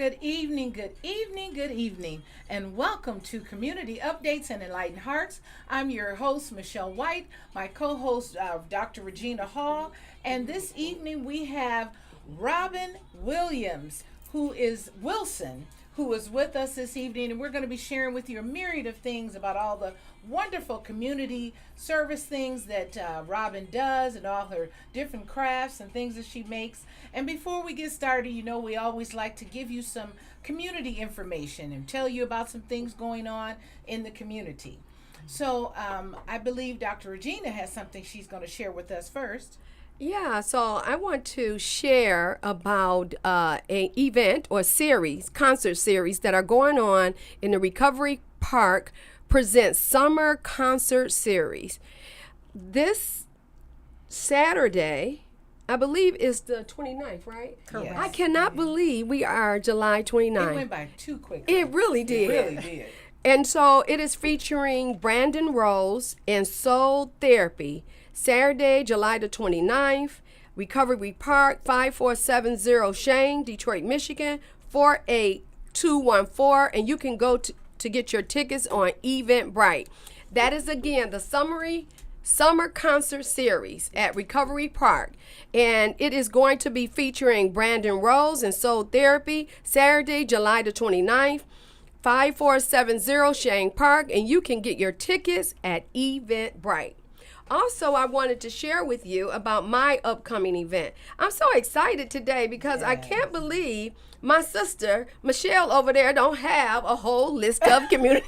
Good evening, good evening, good evening, and welcome to Community Updates and Enlightened Hearts. I'm your host, Michelle White, my co host, Dr. Regina Hall, and this evening we have Robin Williams, who is Wilson, who is with us this evening, and we're going to be sharing with you a myriad of things about all the wonderful community service things that Robin does and all her different crafts and things that she makes. And before we get started, you know, we always like to give you some community information and tell you about some things going on in the community. So I believe Dr. Regina has something she's going to share with us first. Yeah, so I want to share about an event or series, concert series that are going on in the Recovery Park Presents Summer Concert Series. This Saturday, I believe, is the 29th, right? Correct. I cannot believe we are July 29th. It went by too quickly. It really did. It really did. And so it is featuring Brandon Rose and Soul Therapy. Saturday, July the 29th, Recovery Park, 5470 Shane, Detroit, Michigan, 48214. And you can go to get your tickets on Eventbrite. That is, again, the Summer Concert Series at Recovery Park. And it is going to be featuring Brandon Rose and Soul Therapy, Saturday, July the 29th, 5470 Shane Park. And you can get your tickets at Eventbrite. Also, I wanted to share with you about my upcoming event. I'm so excited today because I can't believe my sister, Michelle, over there don't have a whole list of community.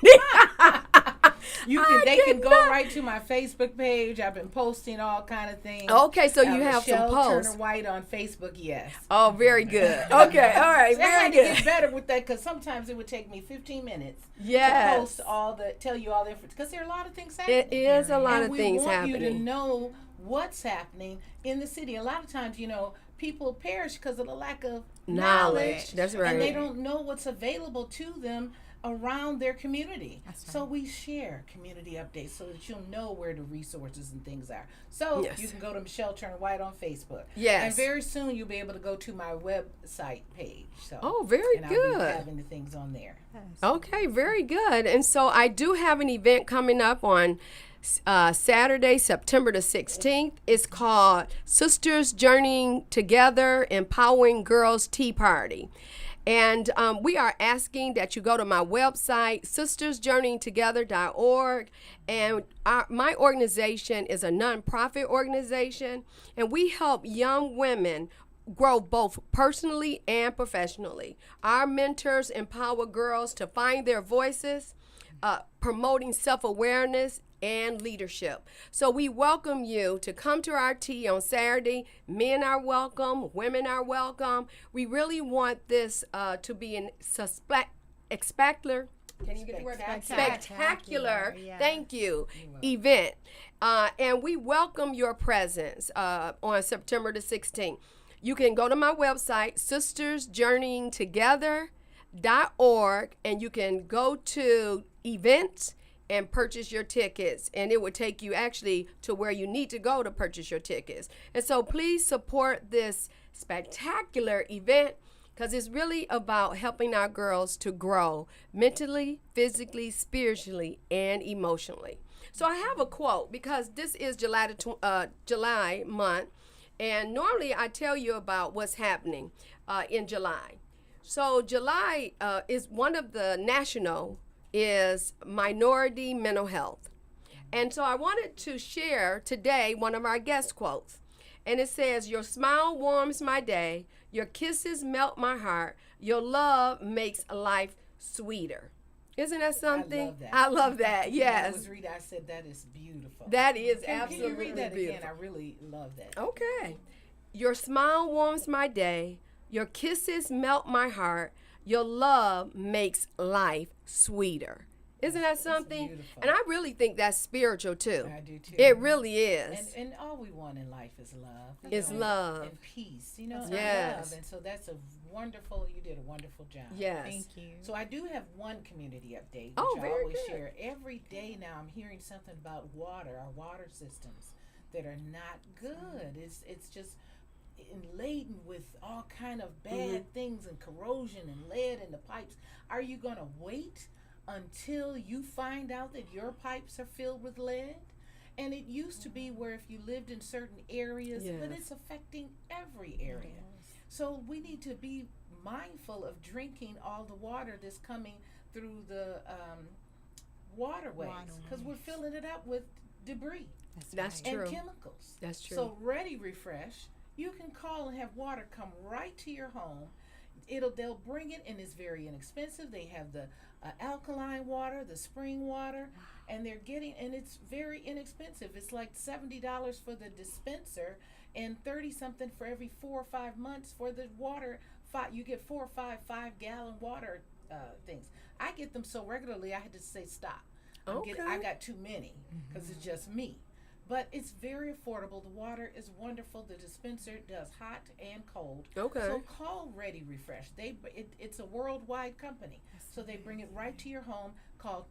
They can go right to my Facebook page. I've been posting all kind of things. Okay, so you have Michelle some posts. Turner White on Facebook, yes. Oh, very good. Okay, all right, So I had very to get good. better with that because sometimes it would take me 15 minutes Yes. to post tell you all the information because there are a lot of things happening. It is a lot and of things we want you to happening. know what's happening in the city. A lot of times, you know, people perish because of the lack of knowledge. That's right. And they don't know what's available to them around their community. That's right. So we share community updates so that you'll know where the resources and things are. So Yes. you can go to Michelle Turner White on Facebook. Yes. And very soon you'll be able to go to my website page. So Oh, very and good. I'll be having the things on there. Okay, very good. And so I do have an event coming up on Saturday, September the 16th. It's called Sisters Journeying Together, Empowering Girls Tea Party. And we are asking that you go to my website, sistersjourneyingtogether.org. And my organization is a nonprofit organization, and we help young women grow both personally and professionally. Our mentors empower girls to find their voices, promoting self-awareness and leadership. So we welcome you to come to our tea on Saturday. Men are welcome, women are welcome. We really want this to be an spectacular. Can you get the word? Spectacular. Yes. Thank you. Event. And we welcome your presence on September the 16th. You can go to my website, sistersjourneyingtogether.org, and you can go to events and purchase your tickets, and it would take you actually to where you need to go to purchase your tickets. And so please support this spectacular event because it's really about helping our girls to grow mentally, physically, spiritually, and emotionally. So I have a quote because this is July month, and normally I tell you about what's happening in July. So July is one of the national is minority mental health. And so I wanted to share today one of our guest quotes. And it says, "Your smile warms my day, your kisses melt my heart, your love makes life sweeter." Isn't that something? I love that. I love that, When I yes. was reading, I said that is beautiful. That is Can absolutely you read that beautiful. again? I really love that. Okay. Your smile warms my day, your kisses melt my heart, your love makes life sweeter. Isn't that something? beautiful. And I really think that's spiritual too. I do too. It really is. And all we want in life is love. Is love. And peace, you know, and Yes. love. And so that's you did a wonderful job. Yes. Thank you. So I do have one community update, which Oh, I very always good. share. Every day now I'm hearing something about water, our water systems that are not good. It's just laden with all kind of bad things and corrosion and lead in the pipes. Are you going to wait until you find out that your pipes are filled with lead? And it used to be where if you lived in certain areas, but it's affecting every area. So we need to be mindful of drinking all the water that's coming through the waterways, because we're filling it up with debris. That's true. And chemicals. That's true. So Ready Refresh, you can call and have water come right to your home. They'll bring it, and it's very inexpensive. They have the alkaline water, the spring water, and it's very inexpensive. It's like $70 for the dispenser and 30 something for every 4 or 5 months for the water. You get 4 or 5 gallon water things. I get them so regularly I had to say stop. I got too many because it's just me. But it's very affordable. The water is wonderful. The dispenser does hot and cold. Okay. So call Ready Refresh. It's a worldwide company. So they bring it right to your home. Call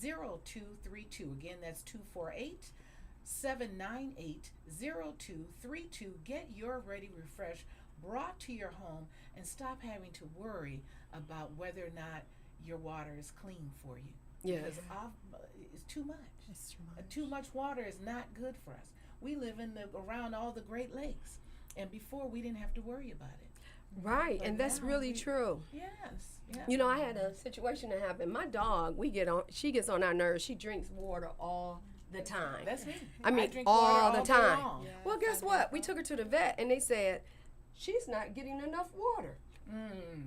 248-798-0232. Again, that's 248-798-0232. Get your Ready Refresh brought to your home and stop having to worry about whether or not your water is clean for you. Yes. Because it's too much. It's too much. Too much water is not good for us. We live around all the Great Lakes, and before we didn't have to worry about it. Right, But and that's now really true. Yes. Yeah. You know, I had a situation that happened. My dog, she gets on our nerves. She drinks water all the time. That's me. I mean, drink all water the day time. long. Well, guess what? We took her to the vet, and they said, she's not getting enough water.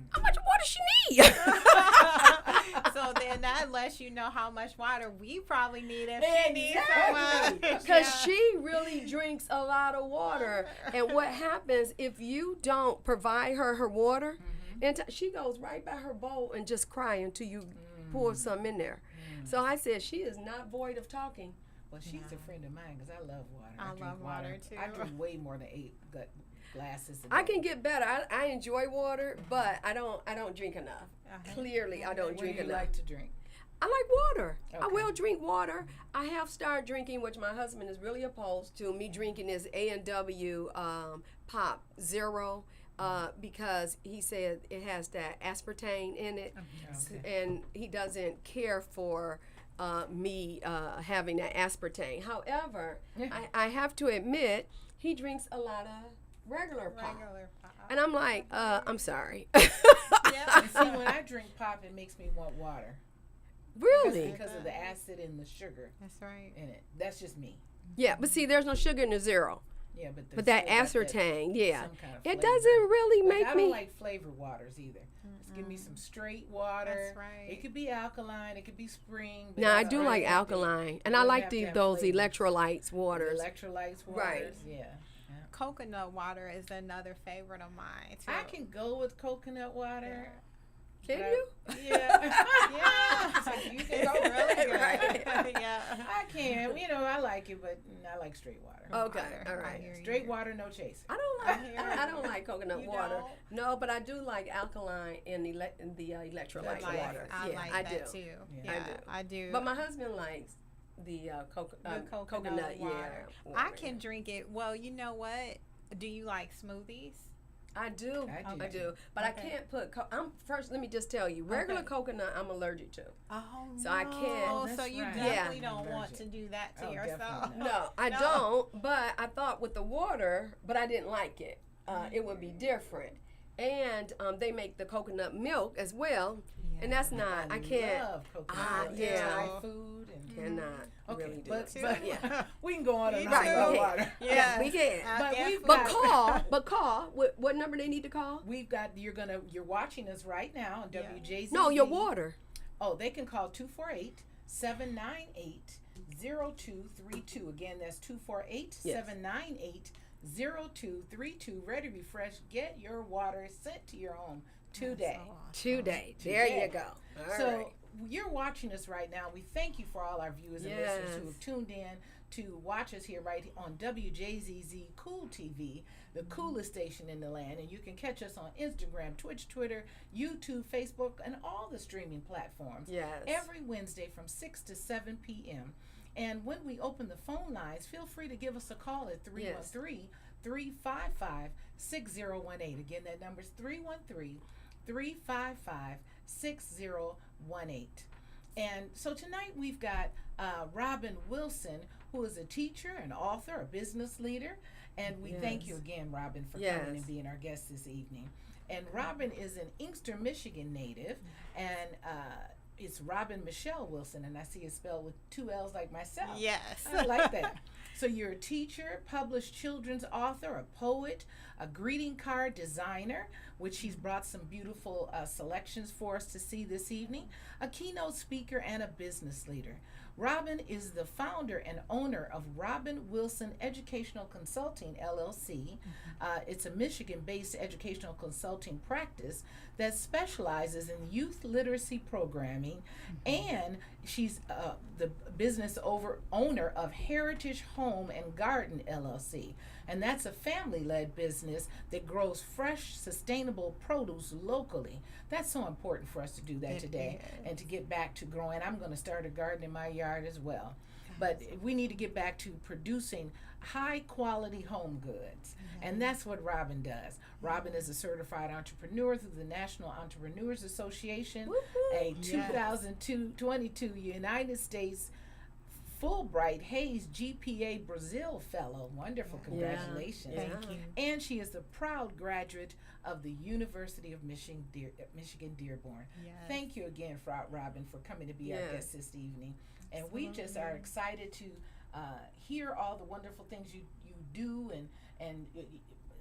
How much water she need? So then that lets you know how much water we probably need if she needs so much. Because she really drinks a lot of water. And what happens if you don't provide her water, and she goes right by her bowl and just cry until you pour some in there. So I said, she is not void of talking. Well, she's a friend of mine because I love water. I drink love water, too. I drink way more than 8 glasses a day. I can get better. I enjoy water, but I don't drink enough. Clearly, I don't drink What do you enough. like to drink? I like water. I Okay. will drink water. I have started drinking, which my husband is really opposed to me drinking, this A&W Pop Zero because he said it has that aspartame in it, and he doesn't care for me having that aspartame. However, I have to admit, he drinks a lot of regular pop. And I'm like, I'm sorry. And see, when I drink pop, it makes me want water. Really? Because of the acid and the sugar That's right. in it. That's just me. Yeah, but see, there's no sugar in the zero. Yeah, But that aspartame, yeah. some kind of It flavor. doesn't really Like, make I me. don't like flavored waters either. Just give me some straight water. That's right. It could be alkaline. It could be spring. But No, I don't do like have to- alkaline, and it I don't like have to have those flavor. electrolytes waters. Electrolytes waters. Right. Yeah. Coconut water is another favorite of mine, too. I can go with coconut water. Can but you? Yeah. Yeah. So you It's can go really good. Right. Yeah. I can. You know, I like it, but I like straight water. Okay, Water. all I right. hear you. Straight water, no chaser. I don't like. I don't like coconut You water. don't? No, but I do like alkaline and the electrolyte Like, water. I yeah, like I that do. too. Yeah. Yeah, I do. But my husband likes the coconut coconut water. I can drink it. Well, you know what? Do you like smoothies? I do. I do. But Okay. I can't put. First, let me just tell you, regular Okay. coconut, I'm allergic to. Oh, So I can't- Oh, That's so you right. definitely Yeah. don't want Allergic. to do that to Oh, yourself. definitely No, I No. don't. But I thought with the water, but I didn't like it. It would be different. And they make the coconut milk as well, and that's not. I can't. love coconut milk. yeah. Thai food and Cannot okay, really do but, it. but yeah. we can go on Me and too. on about Right. water. Yeah. we can. But we've But got- call. What number they need to call? We've got you're watching us right now on Yeah. WJZ. No, your water. Oh, they can call 248-798-0232. Again, that's 248-798-0232. Ready Refresh. Get your water sent to your home today. Today. There you go. All So right. you're watching us right now. We thank you for all our viewers and listeners who Yes. have tuned in to watch us here right on WJZZ Cool TV, the coolest station in the land. And you can catch us on Instagram, Twitch, Twitter, YouTube, Facebook, and all the streaming platforms. Yes. Every Wednesday from 6 to 7 p.m. And when we open the phone lines, feel free to give us a call at 313-355-6018. Again, that number is 313-355-6018. And so tonight we've got Robin Wilson, who is a teacher, an author, a business leader. And we thank you again, Robin, for coming and being our guest this evening. And Robin is an Inkster, Michigan native, and it's Robin Michelle Wilson, and I see it spelled with 2 L's like myself. Yes. I like that. So you're a teacher, published children's author, a poet, a greeting card designer, which she's brought some beautiful selections for us to see this evening, a keynote speaker, and a business leader. Robin is the founder and owner of Robin Wilson Educational Consulting, LLC. It's a Michigan-based educational consulting practice that specializes in youth literacy programming, and she's the business owner of Heritage Home and Garden, LLC. And that's a family-led business that grows fresh, sustainable produce locally. That's so important for us to do that today and to get back to growing. I'm going to start a garden in my yard as well. But we need to get back to producing high-quality home goods. And that's what Robin does. Robin is a certified entrepreneur through the National Entrepreneurs Association, a 2022 United States Fulbright Hayes GPA Brazil Fellow. Wonderful. Congratulations. Thank you. And she is a proud graduate of the University of Michigan, Dearborn. Thank you again, Robin, for coming to be our guest this evening. And we just are excited to hear all the wonderful things you do. And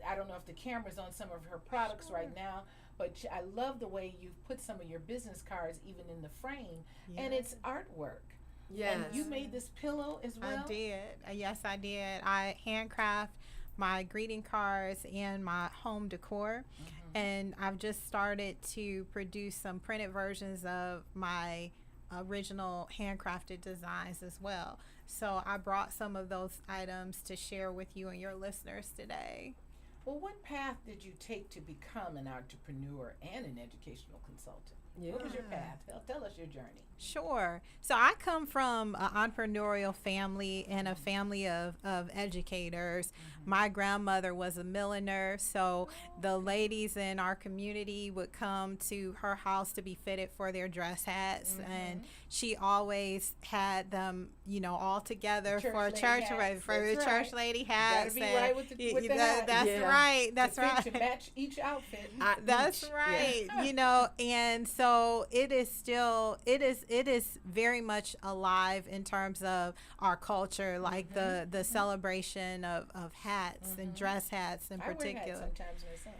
I don't know if the camera's on some of her products right now, but I love the way you've put some of your business cards even in the frame. And it's artwork. Yes. And you made this pillow as well? I did. Yes, I did. I handcraft my greeting cards and my home decor. And I've just started to produce some printed versions of my original handcrafted designs as well. So I brought some of those items to share with you and your listeners today. Well, what path did you take to become an entrepreneur and an educational consultant? What was your path? Tell us your journey. Sure. So I come from an entrepreneurial family and a family of educators. My grandmother was a milliner, so the ladies in our community would come to her house to be fitted for their dress hats, and she always had them, all together for church lady hats. You gotta be right with the hat. That's right. That's right. To match each outfit. That's right. And so it is very much alive in terms of our culture, like the celebration of hats and dress hats in particular. I wear hats sometimes myself.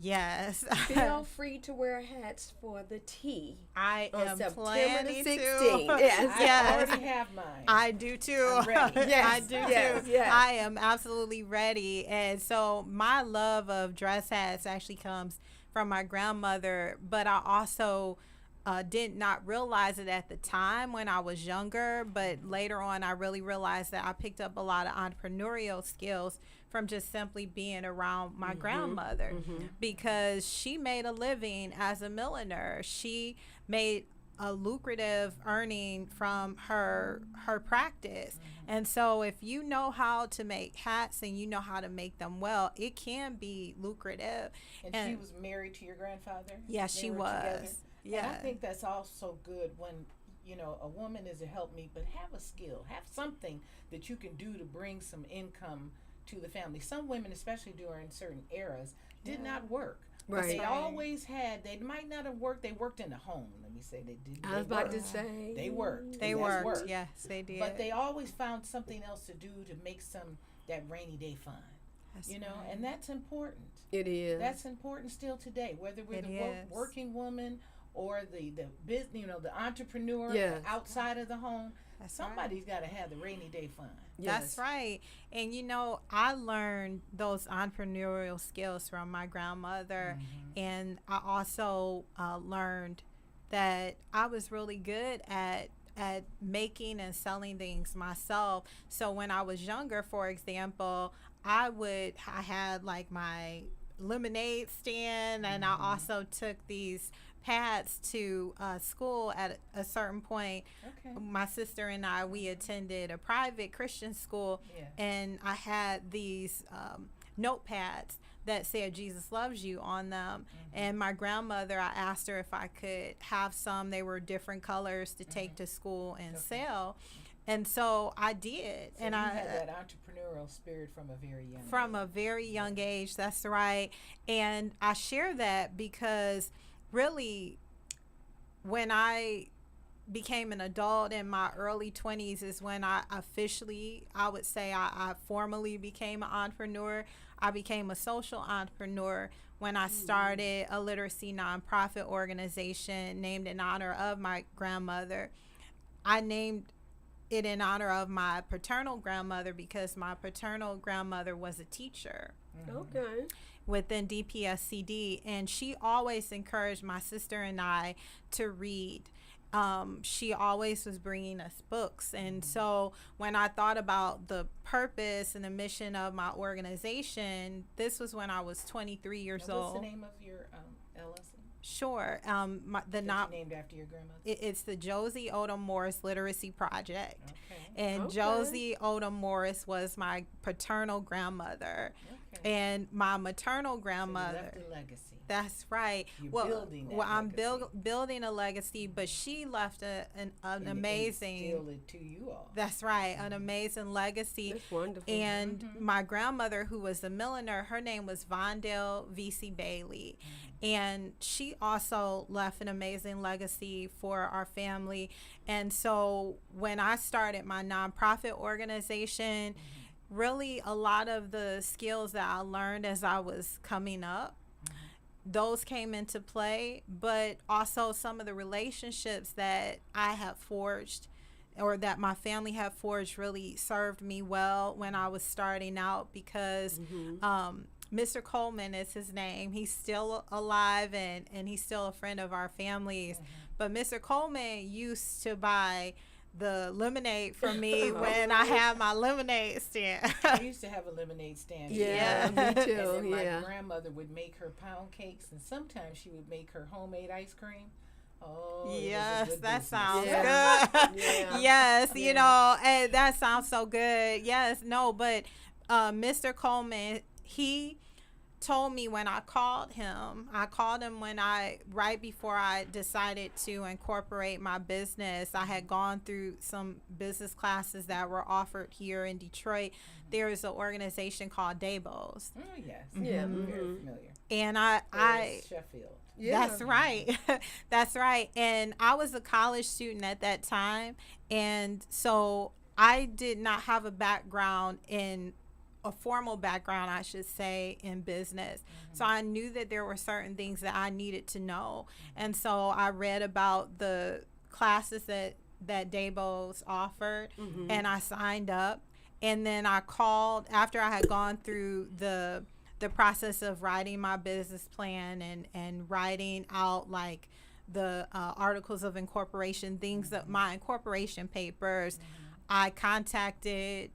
Yes. Feel free to wear hats for the tea. I on am September planning the 16th. to. I already have mine. I do too. I'm ready. I do too. Yes. I am absolutely ready. And so my love of dress hats actually comes from my grandmother, but I also did not realize it at the time when I was younger, but later on I really realized that I picked up a lot of entrepreneurial skills from just simply being around my grandmother, because she made a living as a milliner. She made a lucrative earning from her practice. And so if you know how to make hats and you know how to make them well, it can be lucrative. And she was married to your grandfather? Yes, she was. Yeah. And I think that's also good when, a woman is a helpmeet, but have a skill, have something that you can do to bring some income to the family. Some women, especially during certain eras, did not work. Right. They always had, they might not have worked, they worked in the home. Let me say they did. I was about to say. They worked. They worked. Yes, they did. But they always found something else to do to make that rainy day fun. That's right. And that's important. It is. That's important still today, whether we're the working woman or the business, the entrepreneur outside of the home. Somebody's got to have the rainy day fun. Yes. That's right. And I learned those entrepreneurial skills from my grandmother, and I also learned that I was really good at making and selling things myself. So when I was younger, for example, I had like my lemonade stand, and I also took these pads to school at a certain point. Okay. My sister and I, we attended a private Christian school, Yeah. and I had these notepads that said Jesus loves you on them. And my grandmother, I asked her if I could have some. They were different colors to take to school and sell. And so I did. So and you I had that entrepreneurial spirit from a very young from age. a very young age. That's right. And I share that because really, when I became an adult in my early 20s is when I officially, I would say, I formally became an entrepreneur. I became a social entrepreneur when I started a literacy nonprofit organization named in honor of my grandmother. I named it in honor of my paternal grandmother because my paternal grandmother was a teacher Okay. within DPSCD, and she always encouraged my sister and I to read. She always was bringing us books, and so when I thought about the purpose and the mission of my organization, this was when I was 23 years Now, old. what's the name of your LLC? Sure. The That you named after your grandmother? it's the Josie Odom Morris Literacy Project. Okay. And Okay. Josie Odom Morris was my paternal grandmother. Okay. And my maternal So you grandmother. left a legacy. That's right. You're well, building that I'm legacy. building a legacy, but she left an And amazing. instilled it to you all. That's right, an amazing legacy. That's wonderful. And my grandmother, who was a milliner, her name was Vondell V.C. Bailey. And she also left an amazing legacy for our family. And so when I started my nonprofit organization, really a lot of the skills that I learned as I was coming up, those came into play, but also some of the relationships that I have forged or that my family have forged really served me well when I was starting out because Mr. Coleman is his name. He's still alive and he's still a friend of our families. But Mr. Coleman used to buy the lemonade from me when I had my lemonade stand. I used to have a lemonade stand. Yeah, Yeah. me too. And then Yeah. my grandmother would make her pound cakes, and sometimes she would make her homemade ice cream. Oh, it was a Yes, good that business. sounds Yeah. good. Yeah. Yes, Yeah. you know, and that sounds so good. Yes, no, but Mr. Coleman, he told me when I called him when right before I decided to incorporate my business. I had gone through some business classes that were offered here in Detroit. There is an organization called Dabos. Oh, yes. Yeah. I'm very Mhm. familiar. And Whereas Sheffield. Yeah. That's right. That's right. And I was a college student at that time. And so I did not have a formal background, I should say, in business. So I knew that there were certain things that I needed to know. And so I read about the classes that Dabos offered and I signed up. And then I called after I had gone through the process of writing my business plan and writing out like the articles of incorporation, things that my incorporation papers. I contacted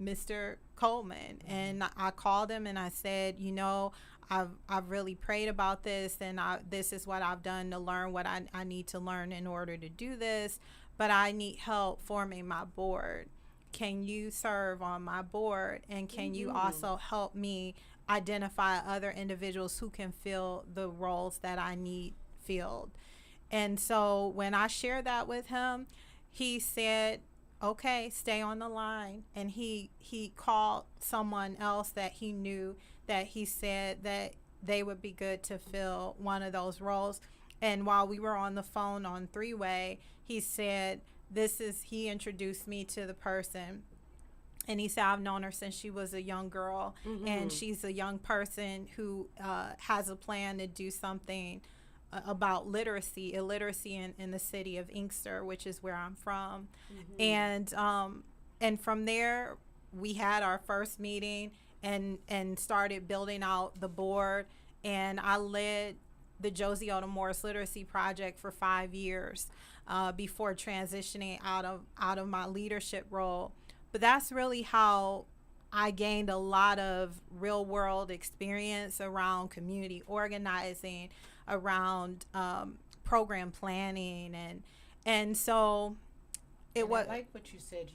Mr. Coleman and I called him and I said, you know, I've really prayed about this and this is what I've done to learn what I need to learn in order to do this, but I need help forming my board. Can you serve on my board, and can you also help me identify other individuals who can fill the roles that I need filled? And so when I shared that with him, he said, okay, stay on the line. And he called someone else that he knew that he said that they would be good to fill one of those roles. And while we were on the phone on three-way, he said, he introduced me to the person. And he said, I've known her since she was a young girl. And she's a young person who has a plan to do something about illiteracy in the city of Inkster, which is where I'm from. And from there, we had our first meeting and started building out the board. And I led the Josie Odom Morris Literacy Project for 5 years before transitioning out of my leadership role. But that's really how I gained a lot of real world experience around community organizing, around program planning, and so it was. I like what you said.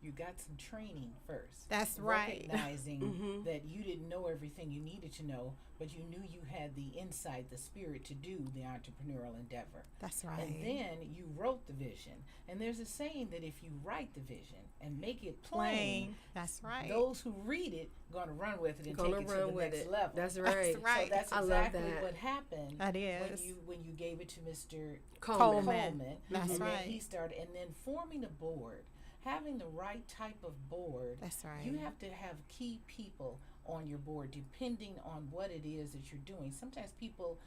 You got some training first. That's right. Recognizing that you didn't know everything you needed to know, but you knew you had the insight, the spirit to do the entrepreneurial endeavor. That's right. And then you wrote the vision. And there's a saying that if you write the vision and make it plain, that's right. those who read it going to run with it and take it to the next level. That's right. That's right. So that's exactly what happened. That is. When you gave it to Mr. Coleman. That's and right. then he started, and then forming a board. Having the right type of board, that's right. You have to have key people on your board depending on what it is that you're doing. Sometimes people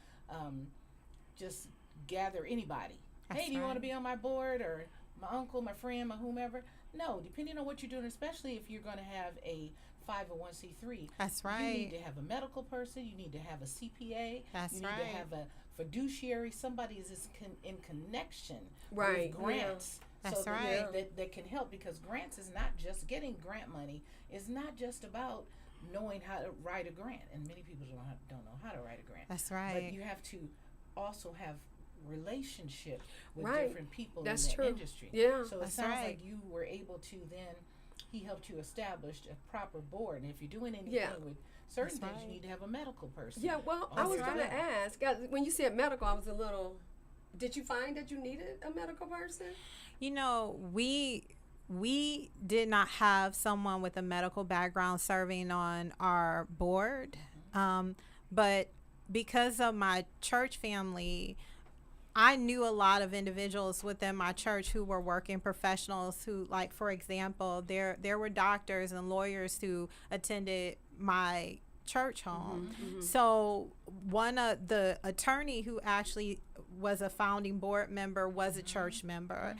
just gather anybody. That's hey, do you right. want to be on my board, or my uncle, my friend, my whomever? No, depending on what you're doing, especially if you're going to have a 501c3. That's right. You need to have a medical person. You need to have a CPA. That's you need right. to have a fiduciary. Somebody is in connection right. with grants. Yeah. That's right. That can help, because grants is not just getting grant money. It's not just about knowing how to write a grant, and many people don't know how to write a grant. That's right. But you have to also have relationship with right. different people That's in the true. industry. Yeah. So That's it sounds right. like you were able to then. He helped you establish a proper board, and if you're doing anything with certain That's things, right. you need to have a medical person. Yeah. Well, I was going to ask. When you said medical, I was a little. Did you find that you needed a medical person? You know, we did not have someone with a medical background serving on our board, but because of my church family, I knew a lot of individuals within my church who were working professionals who, like, for example, there were doctors and lawyers who attended my church home. So one of the attorney who actually was a founding board member was a church member.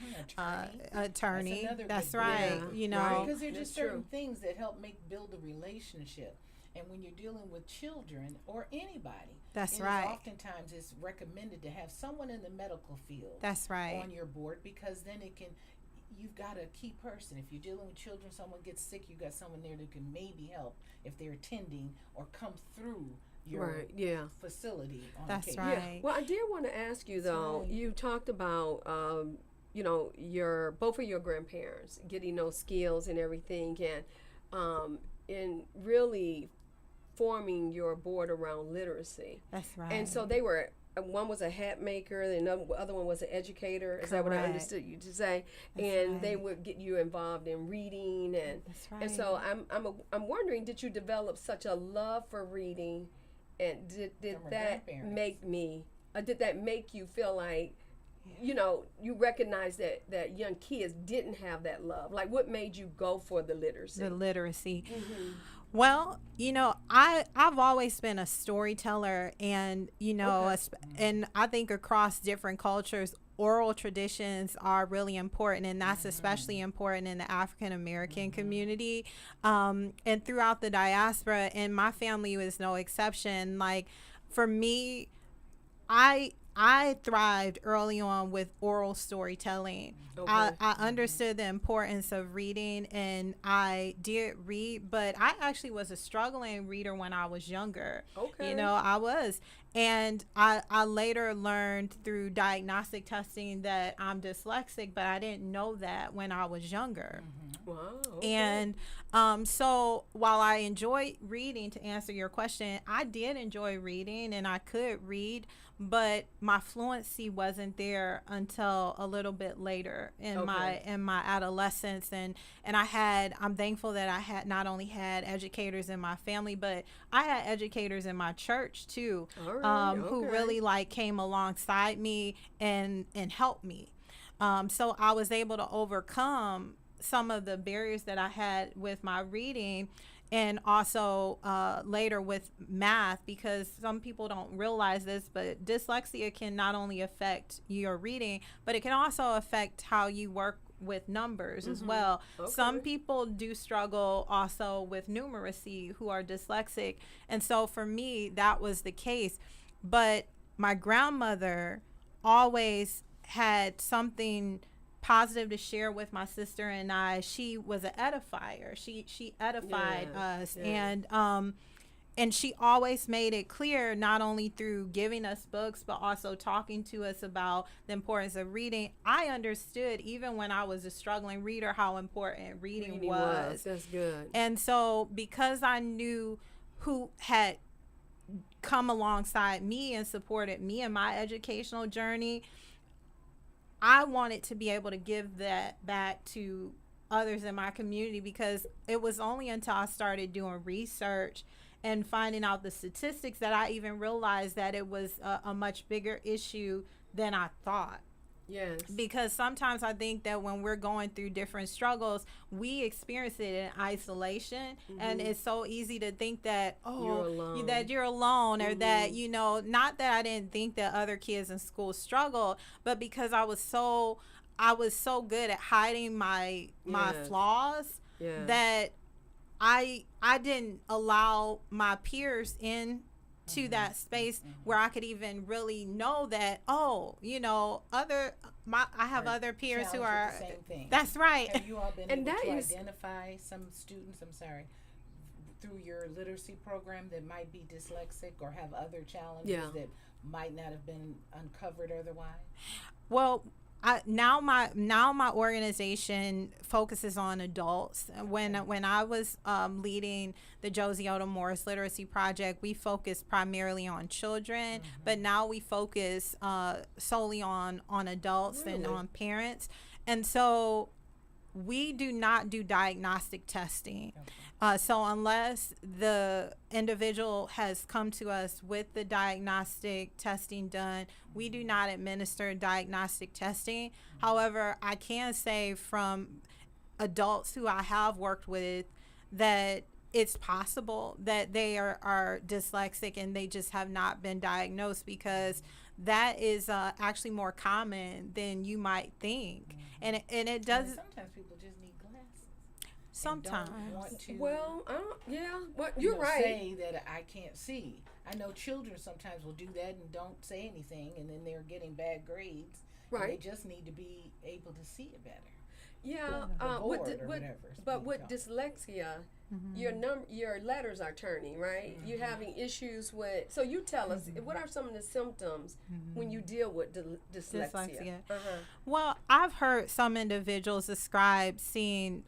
Attorney. That's right. Yeah. You know, right. Because there are just That's certain true. things that help build a relationship. And when you're dealing with children or anybody, that's right. Oftentimes it's recommended to have someone in the medical field. That's right. On your board, because then you've got a key person. If you're dealing with children, someone gets sick, you've got someone there that can maybe help if they're attending or come through your facility on That's case. right. Yeah. Well, I did want to ask you though. Right. You talked about your both of your grandparents getting those skills and everything, and in really forming your board around literacy. That's right. And so they were. One was a hat maker, and the other one was an educator. Is that what I understood you to say? That's and right. they would get you involved in reading, and That's right. and so I'm wondering, did you develop such a love for reading, and did that make you feel like, you recognize that young kids didn't have that love? Like, what made you go for the literacy? The literacy. Well, I've always been a storyteller, and and I think across different cultures, oral traditions are really important, and that's especially important in the African American community, and throughout the diaspora. And my family was no exception. Like, for me, I thrived early on with oral storytelling. Okay. I understood the importance of reading, and I did read, but I actually was a struggling reader when I was younger. Okay. I was. And I later learned through diagnostic testing that I'm dyslexic, but I didn't know that when I was younger. Wow. Okay. And so while I enjoy reading, to answer your question, I did enjoy reading, and I could read, but my fluency wasn't there until a little bit later in my adolescence. And I'm thankful that I had not only had educators in my family, but I had educators in my church too, who really came alongside me and helped me. So I was able to overcome some of the barriers that I had with my reading, and also later with math, because some people don't realize this, but dyslexia can not only affect your reading, but it can also affect how you work with numbers as well. Okay. Some people do struggle also with numeracy who are dyslexic, and so for me that was the case. But my grandmother always had something positive to share with my sister and I. She was an edifier. She edified us. And and she always made it clear, not only through giving us books, but also talking to us about the importance of reading. I understood, even when I was a struggling reader, how important reading was. That's good. And so because I knew who had come alongside me and supported me in my educational journey, I wanted to be able to give that back to others in my community, because it was only until I started doing research and finding out the statistics that I even realized that it was a much bigger issue than I thought. Yes. Because sometimes I think that when we're going through different struggles, we experience it in isolation, and it's so easy to think that, You're alone. that you're alone, or that, you know, not that I didn't think that other kids in school struggled, but because I was so good at hiding my Yes. flaws, Yes. that I didn't allow my peers in to that space where I could even really know that, you know, I have other peers who are the same thing. That's right. Have you all been And able that to is- identify some students, through your literacy program that might be dyslexic or have other challenges that might not have been uncovered otherwise? Well, now my organization focuses on adults. When I was leading the Josie Oda Morris Literacy Project, we focused primarily on children, but now we focus solely on adults and on parents. And so we do not do diagnostic testing. So unless the individual has come to us with the diagnostic testing done, we do not administer diagnostic testing. However, I can say from adults who I have worked with that it's possible that they are dyslexic and they just have not been diagnosed, because that is actually more common than you might think. And it does. Sometimes people just need glasses. Sometimes. Don't want to, You're right. say that I can't see. I know children sometimes will do that and don't say anything, and then they're getting bad grades. Right. And they just need to be able to see it better. Yeah, board or whatever it's but being with called. dyslexia, your letters are turning, right? You're having issues with. So you tell us, what are some of the symptoms when you deal with dyslexia? Well, I've heard some individuals describe seeing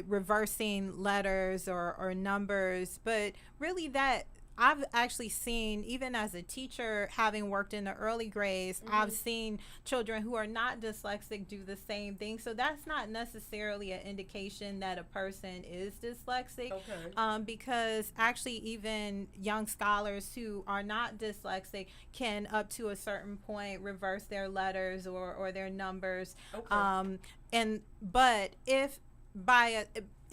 reversing letters or numbers, but really that I've actually seen, even as a teacher, having worked in the early grades, I've seen children who are not dyslexic do the same thing. So that's not necessarily an indication that a person is dyslexic, because actually even young scholars who are not dyslexic can, up to a certain point, reverse their letters or their numbers. But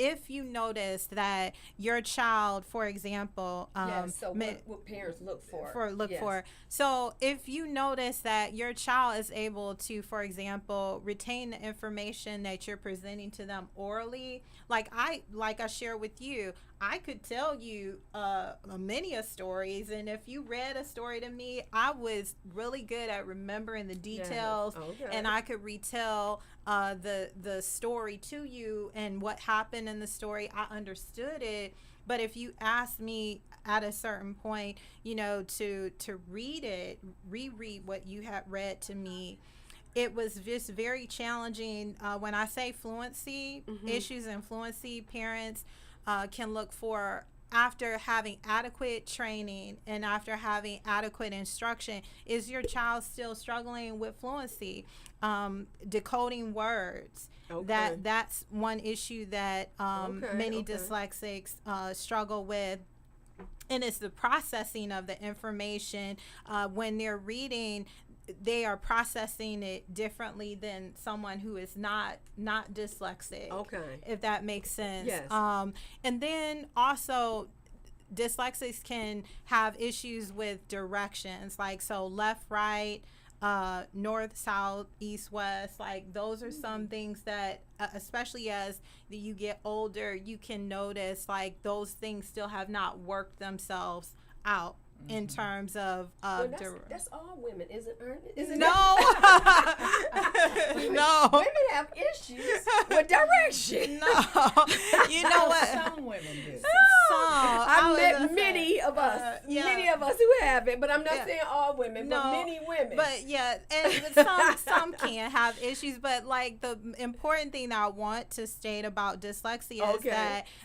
if you notice that your child, for example, what parents look for. So if you notice that your child is able to, for example, retain the information that you're presenting to them orally, like I shared with you, I could tell you many stories, and if you read a story to me, I was really good at remembering the details, and I could retell the story to you and what happened in the story. I understood it. But if you ask me at a certain point, you know, to reread what you had read to me, it was just very challenging. When I say fluency, issues in fluency, parents can look for, after having adequate training and after having adequate instruction, is your child still struggling with fluency? Decoding words. That's one issue that many dyslexics struggle with. And it's the processing of the information. When they're reading, they are processing it differently than someone who is not dyslexic. If that makes sense. Yes. And then also, dyslexics can have issues with directions, like left, right, north, south, east, west. Like those are some things that, especially as you get older, you can notice like those things still have not worked themselves out in terms of that's all women, isn't no. No, women have issues with direction. No, you know what? Some women do. I met of us, yeah. many of us who have it, but I'm not Yeah. saying all women, but No, many women. But yeah, and some can have issues. But like the important thing that I want to state about dyslexia is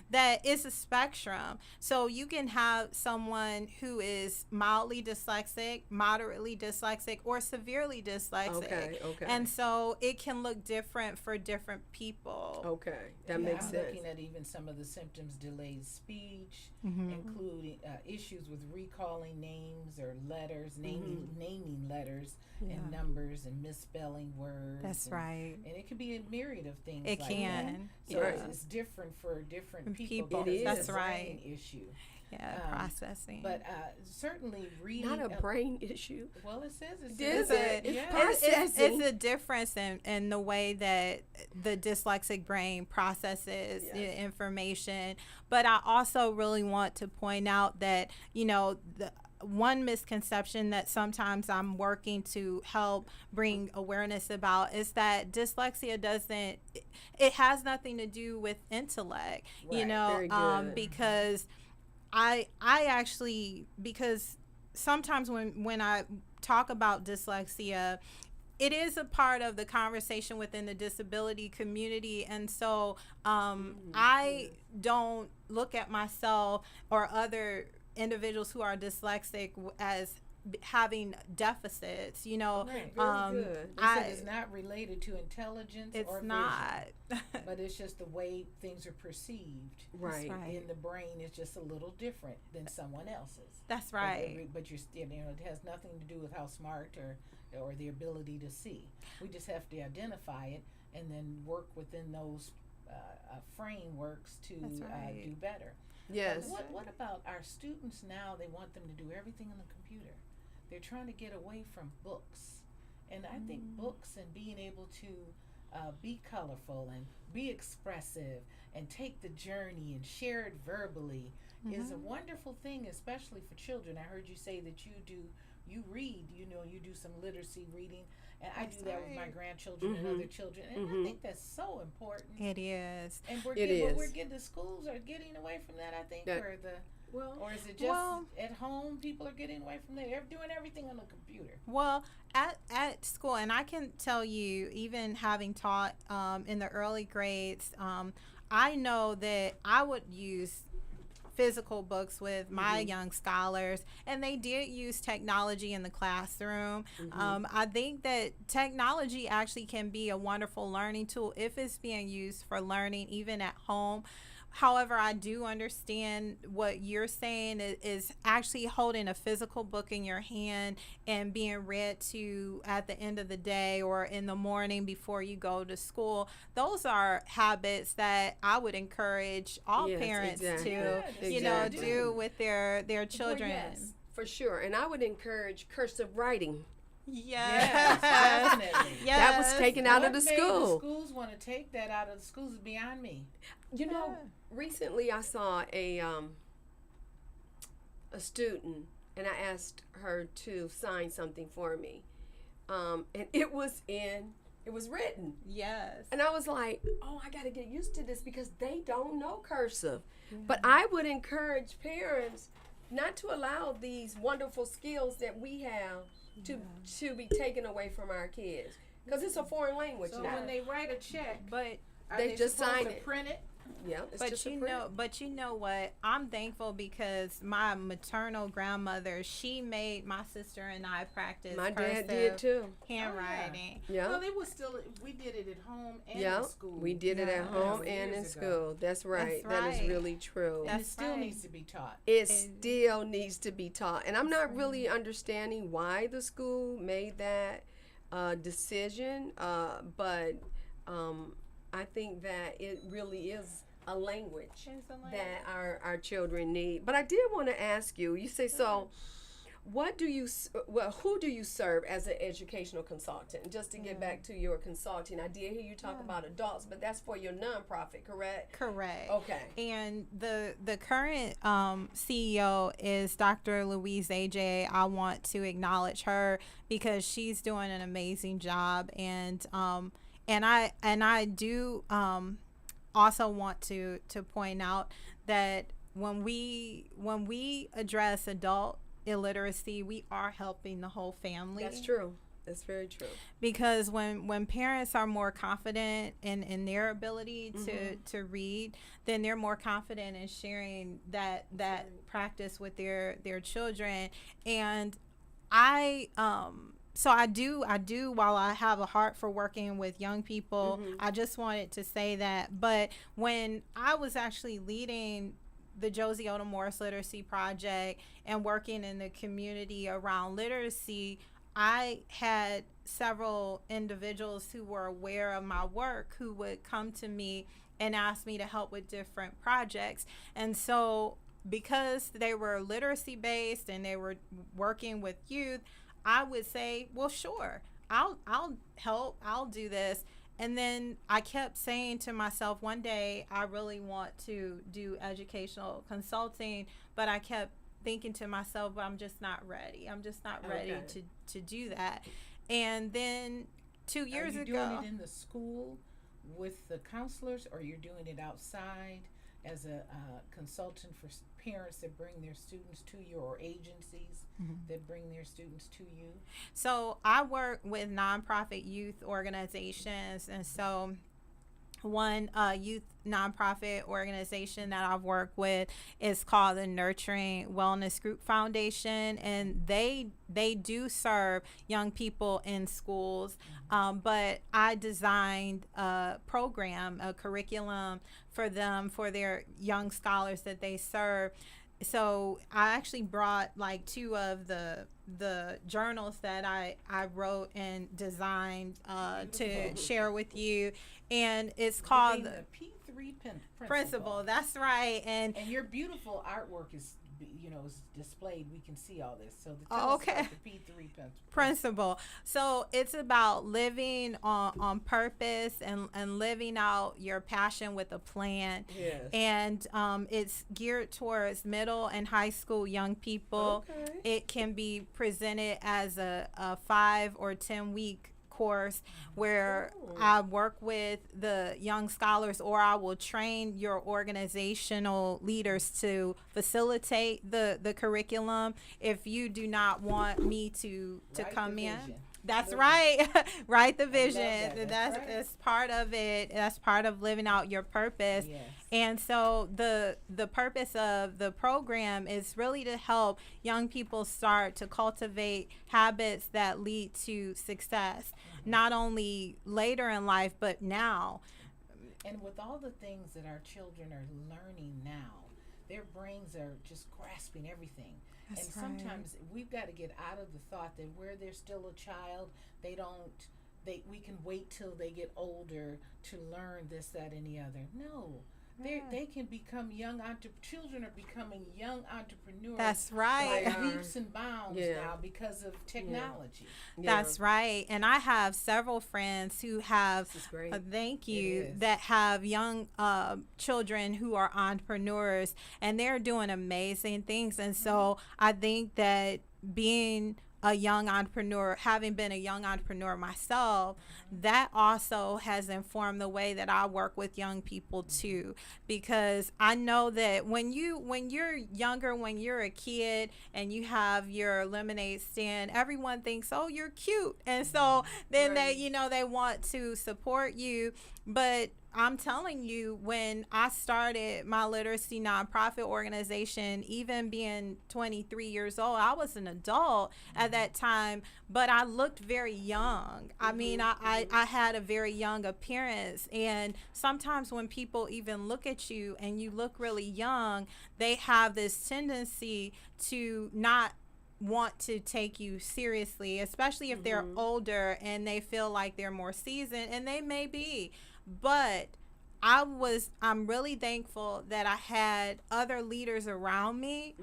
that it's a spectrum. So you can have someone who is mildly dyslexic, moderately dyslexic, or severely dyslexic. Okay. And so it can look different for different people. Okay, that Yeah, makes I'm sense. looking at even some of the symptoms: delayed speech, Mm-hmm. including issues with recalling names or letters, naming letters and numbers, and misspelling words. That's right. And it could be a myriad of things. It like can. That. So Right. it's different for different people. People. because That's it's a right. brain issue. Yeah, processing. But certainly reading. Not a brain issue. Well, it says it's Is it? Yeah. Processing. It's a difference in the way that the dyslexic brain processes the information. But I also really want to point out that, the one misconception that sometimes I'm working to help bring awareness about is that dyslexia it has nothing to do with intellect, Right. Very good. because I actually, because sometimes when I talk about dyslexia, it is a part of the conversation within the disability community. And so I don't look at myself or other individuals who are dyslexic as having deficits, Right. Very good. It's not related to intelligence It's or vision, not. but it's just the way things are perceived. Right. In the brain is just a little different than someone else's. That's right. But you're still, it has nothing to do with how smart or the ability to see. We just have to identify it and then work within those frameworks to That's right. do better. Yes. What about our students now? They want them to do everything on the computer. They're trying to get away from books. And I think books and being able to be colorful and be expressive and take the journey and share it verbally is a wonderful thing, especially for children. I heard you say that you read, you do some literacy reading, and I do that with my grandchildren and other children, and I think that's so important. It is. And the schools are getting away from that, I think, or is it just at home people are getting away from that? They're doing everything on the computer. Well, at school, and I can tell you, even having taught in the early grades, I know that I would use physical books with my young scholars, and they did use technology in the classroom. I think that technology actually can be a wonderful learning tool if it's being used for learning, even at home. However, I do understand what you're saying is actually holding a physical book in your hand and being read to at the end of the day or in the morning before you go to school. Those are habits that I would encourage all parents to, do with their children. Well, yes, for sure. And I would encourage cursive writing. Yes, definitely. Yes. That was taken out of the What made school. The schools want to take that out of the schools is beyond me. Recently I saw a student, and I asked her to sign something for me, and it was written. Yes. And I was like, oh, I got to get used to this because they don't know cursive. But I would encourage parents not to allow these wonderful skills that we have to be taken away from our kids, because it's a foreign language So now. when they write a check, But are they just supposed sign to it. print it? Yeah, it's But just you know what? I'm thankful because my maternal grandmother, she made my sister and I practice My dad cursive did too. handwriting. Yeah. Well, it was still, we did it at home and Yeah, in school. we did it at home and in Years ago. school. That's right. That's That is right. really true. And it That's still right. needs to be taught. It still needs to be taught. And I'm not really understanding why the school made that decision, but I think that it really is a language that our children need. But I did want to ask you, you say, so who do you serve as an educational consultant? Just to get back to your consulting, I did hear you talk about adults, but that's for your nonprofit, correct? Correct. Okay. And the current CEO is Dr. Louise AJ. I want to acknowledge her because she's doing an amazing job, and I do also want to point out that when we address adult illiteracy, we are helping the whole family. That's true. That's very true. Because when parents are more confident in their ability to read, then they're more confident in sharing that practice with their children. And I so I do while I have a heart for working with young people, I just wanted to say that. But when I was actually leading the Josie Oda Morris Literacy Project and working in the community around literacy, I had several individuals who were aware of my work who would come to me and ask me to help with different projects. And so because they were literacy based and they were working with youth, I would say, well, sure, I'll help, I'll do this. And then I kept saying to myself, one day I really want to do educational consulting, but I kept thinking to myself, but I'm just not ready. I'm just not ready to do that. And then 2 years ago. Are you doing it in the school with the counselors, or you're doing it outside as a consultant for parents that bring their students to you, or agencies that bring their students to you? So I work with nonprofit youth organizations, and so one youth nonprofit organization that I've worked with is called the Nurturing Wellness Group Foundation, and they do serve young people in schools, but I designed a program, a curriculum for them, for their young scholars that they serve. So I actually brought like two of the journals that I wrote and designed to share with you, and it's called the P3 principle. That's right. And your beautiful artwork is is displayed. We can see all this. So okay. The P3 principle. So it's about living on purpose and living out your passion with a plan. Yes. And it's geared towards middle and high school young people. Okay. It can be presented as a 5 or 10 week course where I work with the young scholars, or I will train your organizational leaders to facilitate the curriculum if you do not want me to come in. That's right. Write the vision. That's part of it. That's part of living out your purpose. Yes. And so the purpose of the program is really to help young people start to cultivate habits that lead to success, not only later in life, but now. And with all the things that our children are learning now, their brains are just grasping everything. That's and sometimes we've got to get out of the thought that where they're still a child, we can wait till they get older to learn this, that, and the other. No. They can become children are becoming young entrepreneurs. That's right. By leaps and bounds now because of technology. Yeah. That's right. And I have several friends who have, thank you, that have young children who are entrepreneurs, and they're doing amazing things. And so I think that being a young entrepreneur, having been a young entrepreneur myself, that also has informed the way that I work with young people too, because I know that when you're younger, when you're a kid and you have your lemonade stand, everyone thinks, oh, you're cute, and so then they want to support you. But I'm telling you, when I started my literacy nonprofit organization, even being 23 years old, I was an adult at that time, but I looked very young. I mean, I had a very young appearance. And sometimes when people even look at you and you look really young, they have this tendency to not want to take you seriously, especially if they're older and they feel like they're more seasoned, and they may be. But I'm really thankful that I had other leaders around me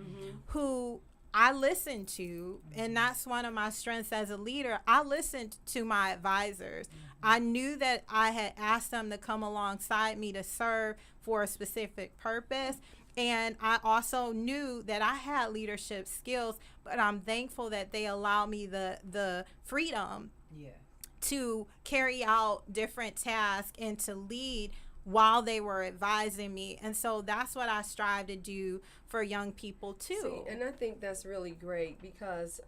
who I listened to, and that's one of my strengths as a leader. I listened to my advisors. I knew that I had asked them to come alongside me to serve for a specific purpose, and I also knew that I had leadership skills, but I'm thankful that they allowed me the freedom to carry out different tasks and to lead while they were advising me. And so that's what I strive to do for young people too. See, and I think that's really great because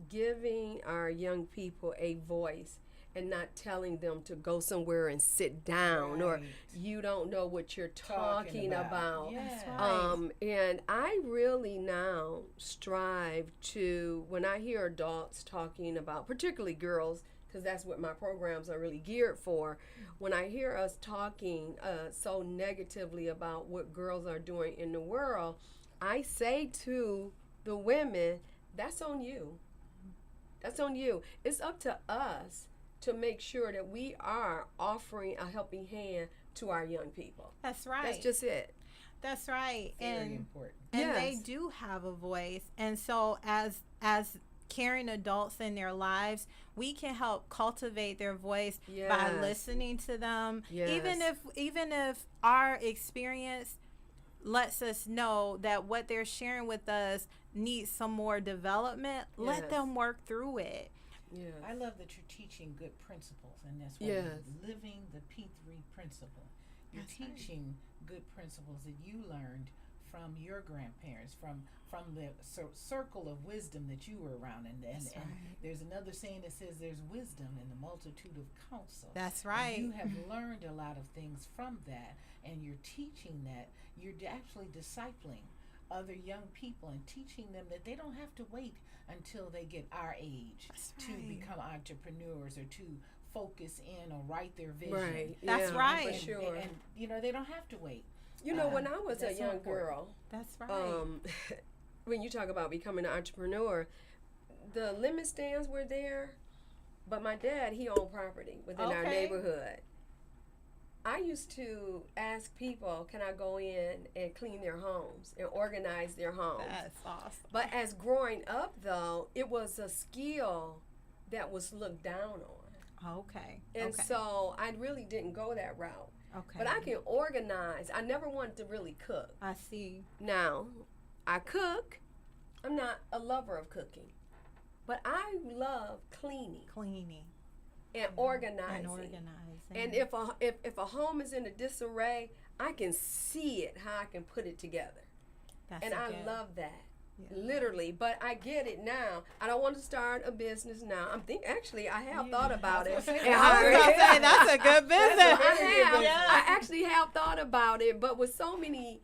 giving our young people a voice and not telling them to go somewhere and sit down or Right. you don't know what you're talking about. Yeah. That's right. And I really now strive to, when I hear adults talking about, particularly girls, because that's what my programs are really geared for, when I hear us talking so negatively about what girls are doing in the world, I say to the women, that's on you. That's on you. It's up to us to make sure that we are offering a helping hand to our young people. That's right. That's just it. That's right. Very important. And they Yes. do have a voice. And so as caring adults in their lives, we can help cultivate their voice by Yes. listening to them. Yes. Even if our experience lets us know that what they're sharing with us needs some more development, let Yes. them work through it. Yeah. I love that you're teaching good principles, and that's what Yes. you're living the P3 principle. You're That's right. teaching good principles that you learned from your grandparents, from the circle of wisdom that you were around, and That's right. there's another saying that says there's wisdom in the multitude of counsel. That's And right. you have learned a lot of things from that, and you're teaching that. You're actually discipling other young people and teaching them that they don't have to wait until they get our age That's to right. become entrepreneurs or to focus in or write their vision. Right. That's yeah, right. For And, sure. and you know, they don't have to wait. You know, when I was a that's so young important. girl, That's right. when you talk about becoming an entrepreneur, the limit stands were there, but my dad, he owned property within our Okay. neighborhood. I used to ask people, can I go in and clean their homes and organize their homes? That's awesome. But as growing up, though, it was a skill that was looked down on. Okay. And okay. so I really didn't go that route. Okay. But I can organize. I never wanted to really cook. I see. Now, I cook. I'm not a lover of cooking. But I love cleaning Cleaning and organizing. and organizing. And if a home is in a disarray, I can see it, how I can put it together. That's And I good. love that. Yeah. Literally, but I get it now. I don't want to start a business now. Actually, I have thought about it. I was And I was gonna say that's a good business. I actually have thought about it, but with so many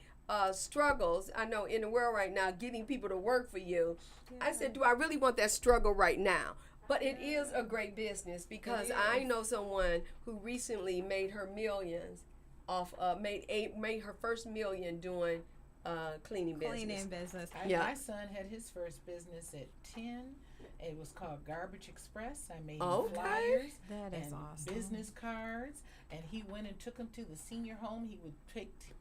struggles, I know in the world right now, getting people to work for you, I said, do I really want that struggle right now? But it is a great business because I know someone who recently made her millions off made her first million doing cleaning business. Cleaning business. Yeah. My son had his first business at 10. It was called Garbage Express. I made Okay. flyers That is and awesome. business cards, and he went and took them to the senior home. He would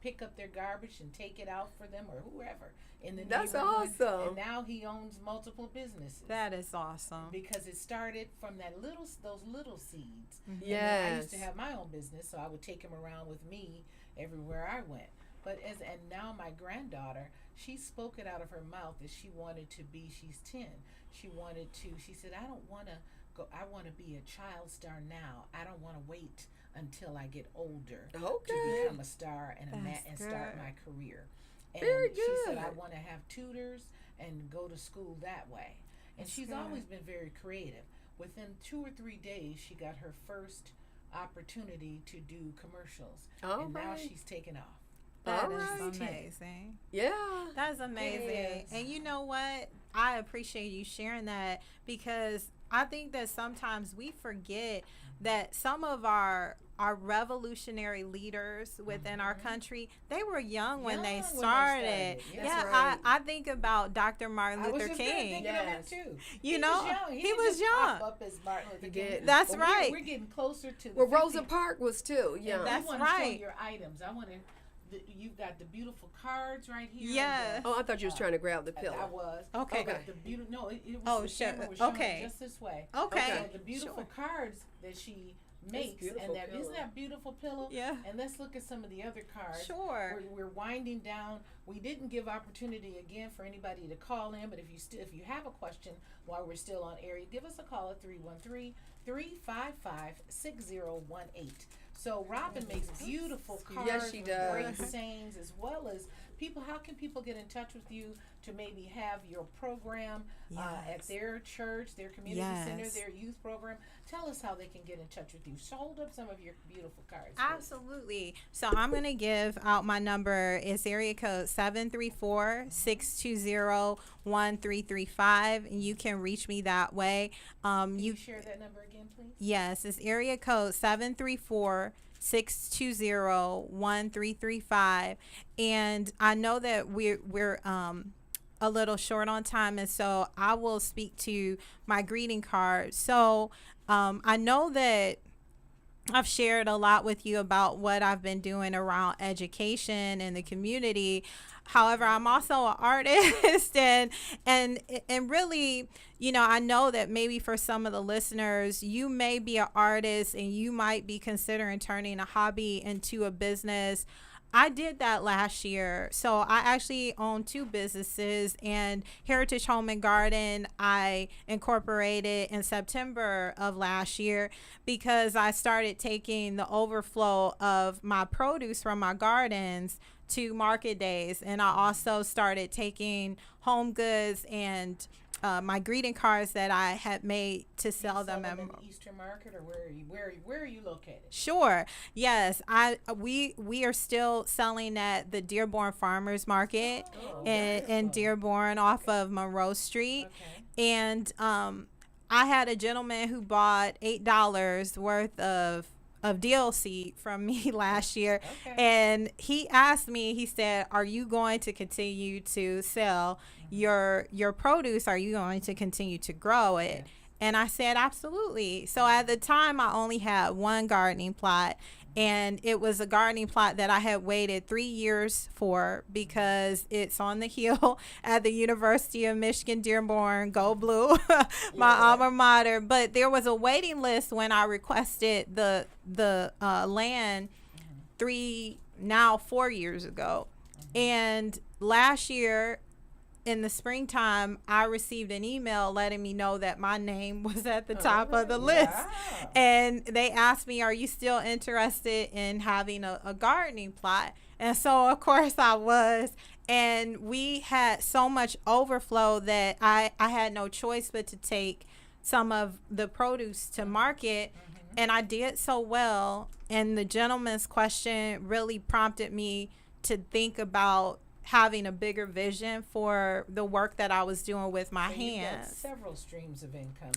pick up their garbage and take it out for them or whoever in the That's neighborhood. awesome. And now he owns multiple businesses. That is awesome. Because it started from those little seeds. Mm-hmm. And then I used to Yes. have my own business, so I would take him around with me everywhere I went. But and now my granddaughter, she spoke it out of her mouth that she wanted to be. She's 10. She said, I don't want to go. I want to be a child star now. I don't want to wait until I get older to Okay. become a star and That's start good. my career. And Very she said, I good. want to have tutors and go to school that way. And That's she's good. always been very creative. Within 2 or 3 days, she got her first opportunity to do commercials. All And now right. she's taken off. That All is right. amazing. Yeah. That's amazing. Yes. And you know what? I appreciate you sharing that because I think that sometimes we forget that some of our revolutionary leaders within our country, they were young when they Young when they started. started. Yes. Yeah, right. I think about Dr. Martin I was Luther just King. thinking of him Yes. too. You He know, was young. he didn't was just pop young. up as Martin Luther He King. did. That's But right. We're getting closer to the Well, 50. Rosa Parks was too young. And That's I want to show right. your items. I want to. You've got the beautiful cards right here. Yes. Oh, I thought you was trying to grab the I pillow. was. Okay. But the beautiful. No, it was. Oh, the sure. camera was showing Okay. it just this way. Okay. So the beautiful cards that she makes, beautiful and that pillow. isn't that beautiful pillow. Yeah. And let's look at some of the other cards. Sure. We're winding down. We didn't give opportunity again for anybody to call in, but if you have a question while we're still on air, give us a call at 313-355-6018. So Robin makes beautiful cards Yes, she with does. great sayings, as well as people. How can people get in touch with you to maybe have your program at Yes. their church, their community center, Yes. their youth program? Tell us how they can get in touch with you. So hold up some of your beautiful cards, please. Absolutely. So I'm going to give out my number. It's area code 734-620-1335. And you can reach me that way. Can you share that number again, please? Yes, it's area code 734-620-1335. And I know that we're a little short on time, and so I will speak to my greeting card. So I know that I've shared a lot with you about what I've been doing around education in the community. However, I'm also an artist, and really, you know, I know that maybe for some of the listeners, you may be an artist and you might be considering turning a hobby into a business. I did that last year. So I actually own 2 businesses, and Heritage Home and Garden I incorporated in September of last year because I started taking the overflow of my produce from my gardens to market days. And I also started taking home goods and my greeting cards that I had made to sell them at in the Eastern Market, or where are you located? Sure. Yes. We are still selling at the Dearborn Farmers Market in Dearborn off of Monroe Street. Okay. And I had a gentleman who bought $8 worth of deal seed from me last year. Okay. And he asked me, he said, "Are you going to continue to sell your produce? Are you going to continue to grow it?" Yes. And I said, absolutely. So at the time, I only had one gardening plot, and it was a gardening plot that I had waited 3 years for because it's on the hill at the University of Michigan, Dearborn. Go Blue, my alma mater. But there was a waiting list when I requested the land 4 years ago. And last year, in the springtime, I received an email letting me know that my name was at the top of the list. Wow. And they asked me, "Are you still interested in having a gardening plot?" And so, of course, I was. And we had so much overflow that I had no choice but to take some of the produce to market. And I did so well. And the gentleman's question really prompted me to think about having a bigger vision for the work that I was doing with my So you've got hands. several streams of income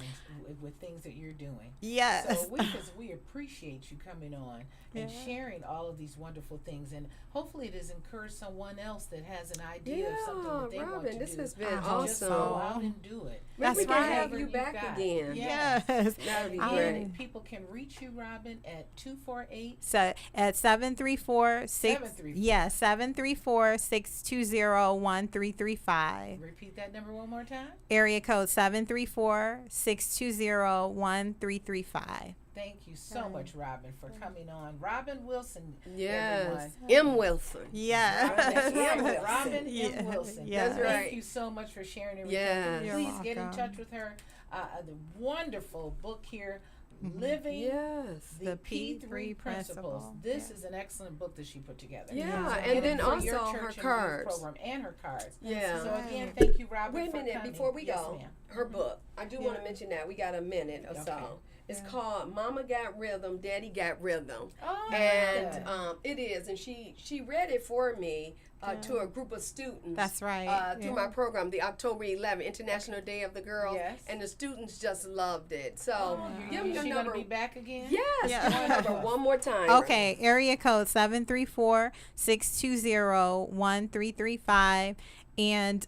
with things that you're doing. Yes. So we appreciate you coming on and sharing all of these wonderful things, and hopefully it has encouraged someone else that has an idea of something that they want Robin, to this do. has been to just go awesome. out and do it. Maybe That's we can right. have you You've back got. again. Yeah. Yes. That would be Again, great. people can reach you, Robin, at 248. So at 734-620-1335. Repeat that number one more time. Area code 734-620-1335. Thank you so much, Robin, for coming on. Robin Wilson, Yes. everyone. M. Wilson. Robin, Yeah. that's right. Wilson. Robin M. Yeah. Wilson. Yeah. That's Thank right. you so much for sharing everything. Yes. You're Please get in welcome. touch with her. The wonderful book here, Living Yes. the The P3 P3 Principles. Principle. This is an excellent book that she put together. Yeah, So and get it then for your also church her and youth cards. program and her cards. Yeah. So again, thank you, Robin. Wait a for minute, coming. before we Yes, go, ma'am. her book. I do want to mention that. We got a minute or so. It's called Mama Got Rhythm, Daddy Got Rhythm. Oh, And it is. And she read it for me to a group of students. That's right. Through my program, the October 11th, International Day of the Girls. Yes. And the students just loved it. So give them Is your she number. going to be back again? Yes, Yeah. give them your number one more time. Okay, area code 734-620-1335. And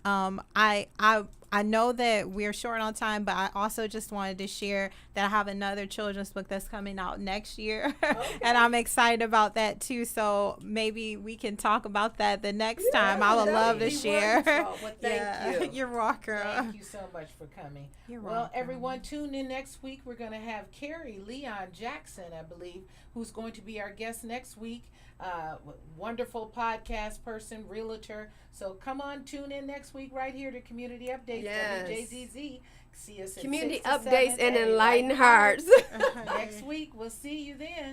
I know that we're short on time, but I also just wanted to share that I have another children's book that's coming out next year. And I'm excited about that too. So maybe we can talk about that the next time. I would that love would to be share. wonderful. Well, thank you. You're welcome. Thank you so much for coming. You're Well, welcome. everyone, tune in next week. We're going to have Carrie Leon Jackson, I believe, who's going to be our guest next week. Wonderful podcast person, realtor. So come on, tune in next week right here to Community Updates, Yes. WJZZ. See us at Community 6 to 7 updates and at enlightened hearts. Next week, we'll see you then.